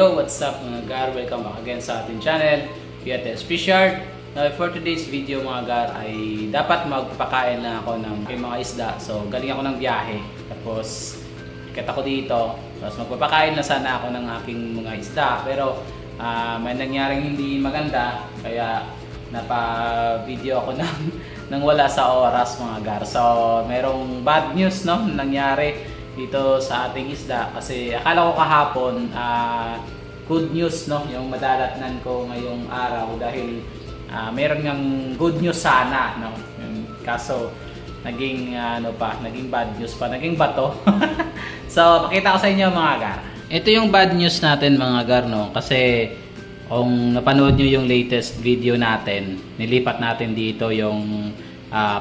Yo, what's up mga gar? Welcome back again sa ating channel, PTS Fishard. For today's video mga gar ay dapat magpakain na ako ng mga isda. So galing ako ng biyahe, tapos ikat ako dito, tapos magpapakain na sana ako ng aking mga isda. Pero may nangyaring hindi maganda, kaya napa-video ako ng wala sa oras mga gar. So merong bad news no nangyari dito sa ating isda, kasi akala ko kahapon good news no yung madalatnan ko ngayong araw, dahil meron ngang good news sana no, kaso naging naging bad news pa, naging bato. So pakita ko sa inyo mga gar, ito yung bad news natin mga gar no, kasi kung napanood nyo yung latest video natin, nilipat natin dito yung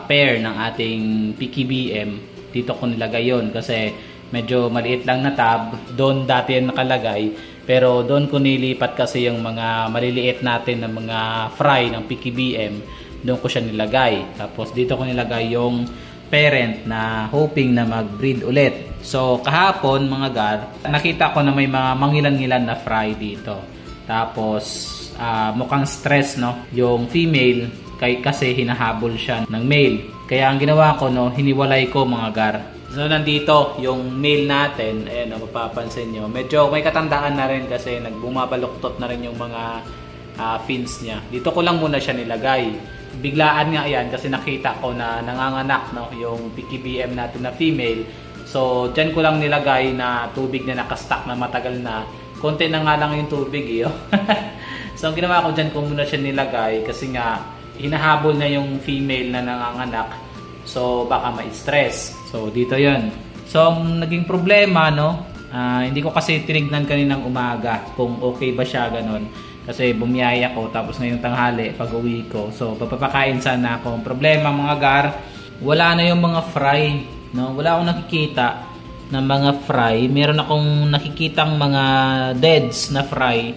pair ng ating PKBM. Dito ko nilagay yun kasi medyo maliit lang na tab. Doon dati yan nakalagay, pero doon ko nilipat kasi yung mga maliliit natin na mga fry ng PKBM. Doon ko siya nilagay. Tapos dito ko nilagay yung parent na hoping na mag-breed ulit. So kahapon mga gar, nakita ko na may mga mangilan-ngilan na fry dito. Tapos mukhang stress no yung female, kasi hinahabol siya ng male. Kaya ang ginawa ko no, hiniwalay ko mga gar. So nandito yung male natin, ayan mapapansin nyo, medyo may katandaan na rin kasi nagbumabaluktot na rin yung mga fins niya. Dito ko lang muna siya nilagay. Biglaan nga yan kasi nakita ko na nanganganak no, yung PKBM natin na female. So dyan ko lang nilagay na tubig na nakastack na matagal na. Konti na nga lang yung tubig eh. So ang ginawa ko dyan ko muna siya nilagay kasi nga hinahabol na yung female na nanganganak. So baka ma-stress. So dito yon. So naging problema no, hindi ko kasi tinignan kaninang umaga kung okay ba siya ganon. Kasi bumiyaya ko, tapos ngayong tanghali pag uwi ko, so papapakain sana ako. Ang problema mga gar, wala na yung mga fry no? Wala akong nakikita ng mga fry. Meron akong nakikitang mga deads na fry,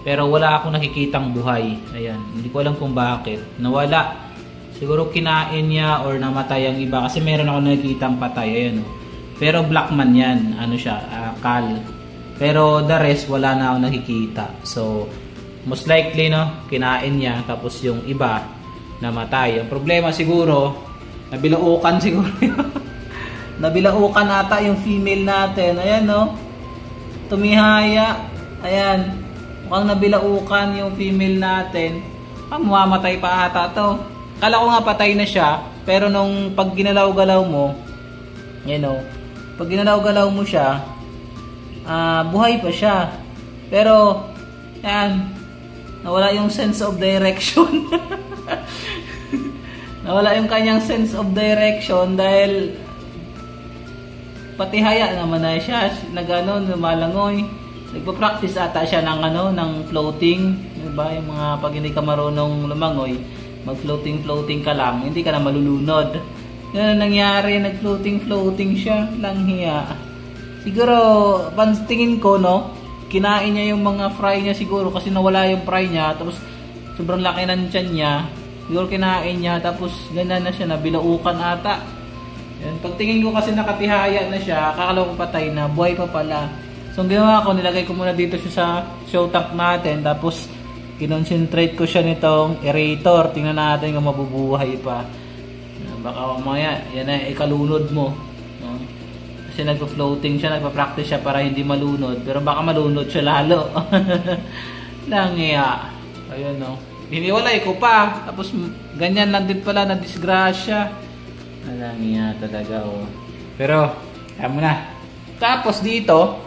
pero wala akong nakikitang buhay. Ayan, hindi ko alam kung bakit nawala. Siguro kinain niya or namatay ang iba, kasi meron ako nakikitang patay. Ayan, pero black man yan, ano siya, kal. Pero the rest wala na ako nakikita. So most likely no, kinain niya, tapos yung iba namatay. Ang problema siguro, nabilaukan siguro. Nabilaukan ata yung female natin. Ayan no, tumihaya. Ayan, mukhang nabilaukan yung female natin. Mamamatay pa ata to. Kala ko nga patay na siya, pero nung pag ginalaw-galaw mo, you know, pag ginalaw-galaw mo siya, buhay pa siya. Pero yan, nawala yung sense of direction. Nawala yung kanyang sense of direction dahil patihaya naman na siya, nagano, lumalangoy. Nagpa-practice ata siya ng ng floating, diba? Yung mga pag hindi ka marunong lumangoy, mag-floating ka lang, hindi ka na malulunod. Yan ang nangyari, nag-floating siya, lang hiya. Siguro, tingin ko no, kinain niya yung mga fry niya siguro, kasi nawala yung fry niya, tapos sobrang laki ng tiyan niya. Siguro kinain niya, tapos ganyan na siya, nabilaukan ata. Yan, pagtingin ko kasi nakatihaya na siya, akala ko patay na, buhay pa pala. So ang ginawa ko, nilagay ko muna dito siya sa show tank natin, tapos kinonsentrate ko siya nitong aerator. Tingnan natin kung mabubuhay pa. Baka mamaya yan na ikalunod mo no? Kasi nagpa-floating siya, nagpa-practice siya para hindi malunod, pero baka malunod siya lalo. Langya. Ayun no, hiniwalay ko pa, tapos ganyan lang din pala, na disgrasya. Langya talaga oh. Pero kaya mo na. Tapos dito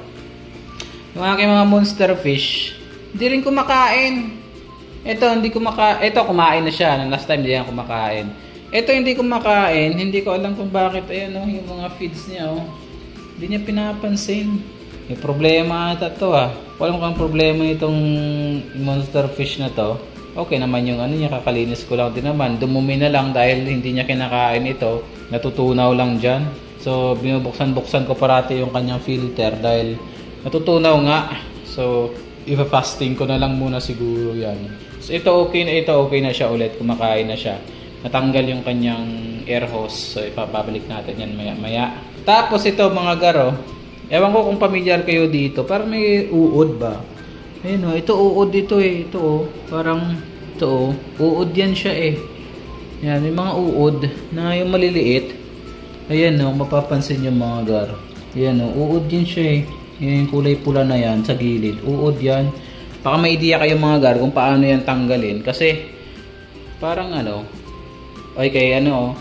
yung aking mga monster fish, hindi rin kumakain. Ito hindi kumakain. Ito kumain na siya. Last time hindi yan kumakain. Ito hindi kumakain. Hindi ko alam kung bakit. Ayan oh, yung mga feeds niya oh, hindi niya pinapansin. May problema ata to ah. Walang kang problema itong monster fish na to. Okay naman yung niya, kakalinis ko lang din naman. Dumumi na lang dahil hindi niya kinakain ito. Natutunaw lang dyan. So binubuksan-buksan ko parati yung kanyang filter dahil natutunaw nga. So ipa-fasting ko na lang muna siguro yan. So ito okay na siya ulit, kumakain na siya. Natanggal yung kanyang air hose. So ipapabalik natin yan maya-maya. Tapos ito mga garo, ewan ko kung pamilyar kayo dito, parang may uod ba? Ayun oh, ito uod ito eh. Ito oh, parang ito oh. Uod yan siya eh. Yan, may mga uod na yung maliliit. Ayan oh, mapapansin yung mga gar. Ayan oh, uod yan siya eh. Yung kulay pula na yan sa gilid. Uod yan. Baka may idea kayo mga gar kung paano yan tanggalin. Kasi parang ano, ay kay ano,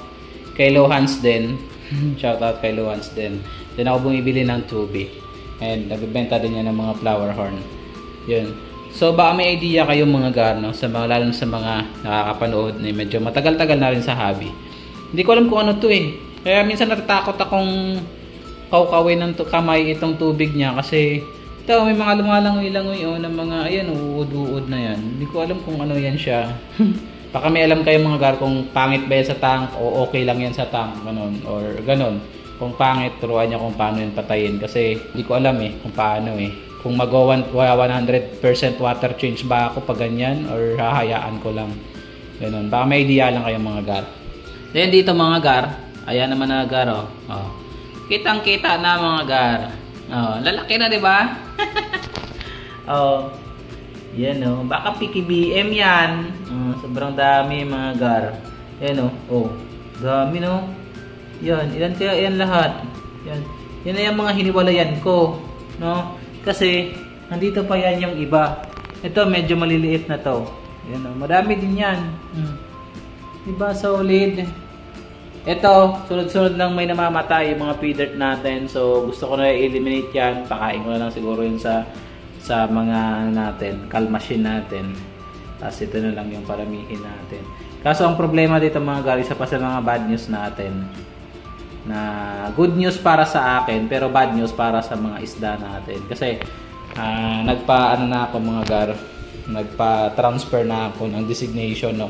kay Lohans din. Shoutout kay Lohans din. Then ako bumibili ng tubig. And nagbebenta din yan ng mga flower horn. Yun. So baka may idea kayo mga gar, no? Sa mga, lalo sa mga nakakapanood na medyo matagal-tagal na rin sa hobby. Hindi ko alam kung ano to eh. Kaya minsan natatakot akong kawkawin ng kamay itong tubig niya kasi ito may mga lumalangoy-langoy oh, ng mga ayan uud-uud na yan. Hindi ko alam kung ano yan siya. Baka may alam kayo mga gar kung pangit ba yan sa tank o okay lang yan sa tank, ganon or ganon. Kung pangit, turuan niya kung paano yan patayin kasi hindi ko alam eh kung paano eh. Kung mag-100% water change ba ako pag ganyan or hahayaan ko lang. Ganun. Baka may idea lang kayo mga gar. Then dito mga gar, ayan naman na gar oh. Oh. Kitang-kita na mga gar. Oh, lalaki na 'di ba? Oh. Yan oh, baka PKBM 'yan. Sobrang dami mga gar. Yan oh. Oh, dami no. Yan, ilan kaya yan lahat? Yan. Yan na yung mga hiniwalayan ko, no? Kasi nandito pa yan yung iba. Ito medyo maliliit na to. Yan oh, madami din yan. Diba solid? Ito, sunod-sunod lang may namamatay yung mga pea dirt natin. So gusto ko na i-eliminate yan. Pakain ko na lang siguro yun sa mga natin, kalmashin natin. Tapos ito na lang yung paramihin natin. Kaso ang problema dito mga gar, isa pa sa mga bad news natin. Na good news para sa akin pero bad news para sa mga isda natin kasi nagpa-ano na ako mga gar, nagpa-transfer na ako ng designation no,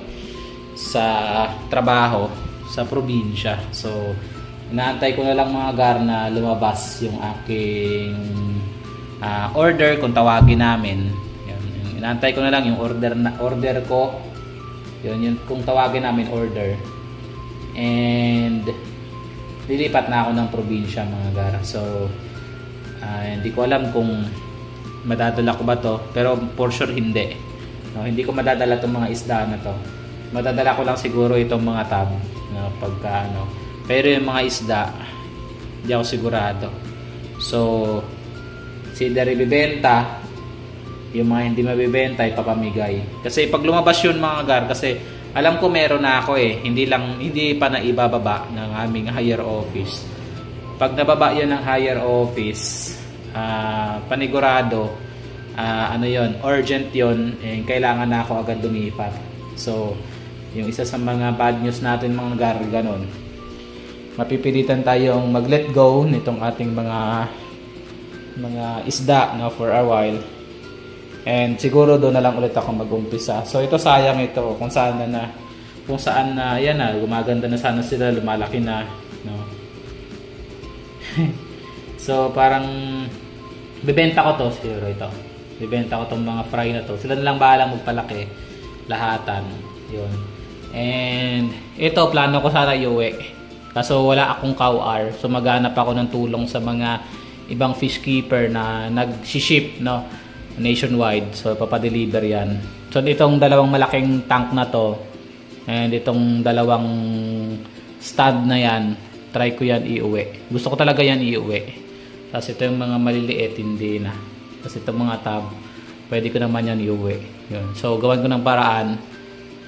sa trabaho sa probinsya. So inaantay ko na lang mga gar na lumabas yung aking order kung tawagin namin. Yun, inaantay ko na lang yung order ko. Yun kung tawagin namin order. And lilipat na ako ng probinsya mga gar. So hindi ko alam kung madadala ko ba to, pero for sure hindi. No, hindi ko madadala tong mga isda na to. Madadala ko lang siguro itong mga tab, no, pagka ano. Pero yung mga isda, hindi ako sigurado. So either ibibenta, yung mga hindi mabibenta ipapamigay. Kasi pag lumabas yun mga gar, kasi alam ko meron na ako eh, hindi pa na ibababa ng aming higher office. Pag nababa yan ng higher office, panigurado, ano yon, urgent yon, eh, kailangan na ako agad lumipat. So yung isa sa mga bad news natin mga gar, ganon, mapipilitan tayong mag-let go nitong ating mga isda, no, for a while. And siguro doon na lang ulit ako mag-umpisa. So ito sayang ito kung saan na yan na gumaganda na sana sila, lumalaki na, no. So parang bibenta ko to siguro ito. Bibenta ko tong mga fry na to. Sila na lang bahalang magpalaki lahatan. 'Yun. And ito plano ko sana iuwi. Kaso wala akong cow-ar. So maghanap ako ng tulong sa mga ibang fish keeper na nag-ship, no, nationwide. So papadeliver yan. So itong dalawang malaking tank na to and itong dalawang stud na yan, try ko yan iuwi. Gusto ko talaga yan iuwi. Tapos ito yung mga maliliit, hindi na. Tapos itong mga tab, pwede ko naman yan iuwi. Yun. So gawan ko ng paraan.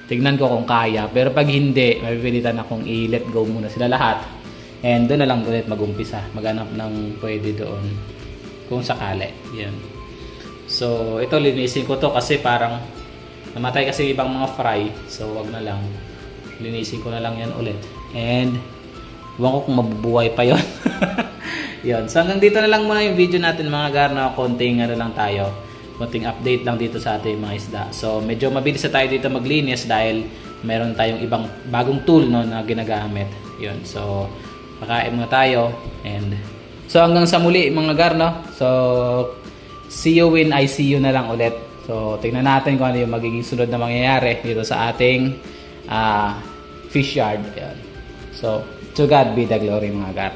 Tignan ko kung kaya. Pero pag hindi, mapipilitan akong i-let go muna sila lahat. And doon na lang ulit mag-umpisa. Maghanap ng pwede doon kung sakali. Yan. So ito linisin ko to kasi parang namatay kasi ibang mga fry. So wag na lang. Linisin ko na lang yan ulit. And huwag ko kung mabubuhay pa yon. Yun. So hanggang dito na lang muna yung video natin mga gar, na konting ano lang tayo. Konting update lang dito sa ating mga isda. So medyo mabilis na tayo dito maglinis dahil meron tayong ibang bagong tool, no, na ginagamit. Yun. So pakain muna tayo. And so hanggang sa muli mga gar, no. So see you when I see you na lang ulit. So tingnan natin kung ano yung magiging sunod na mangyayari dito sa ating fish yard. Ayan. So to God be the glory mga gar.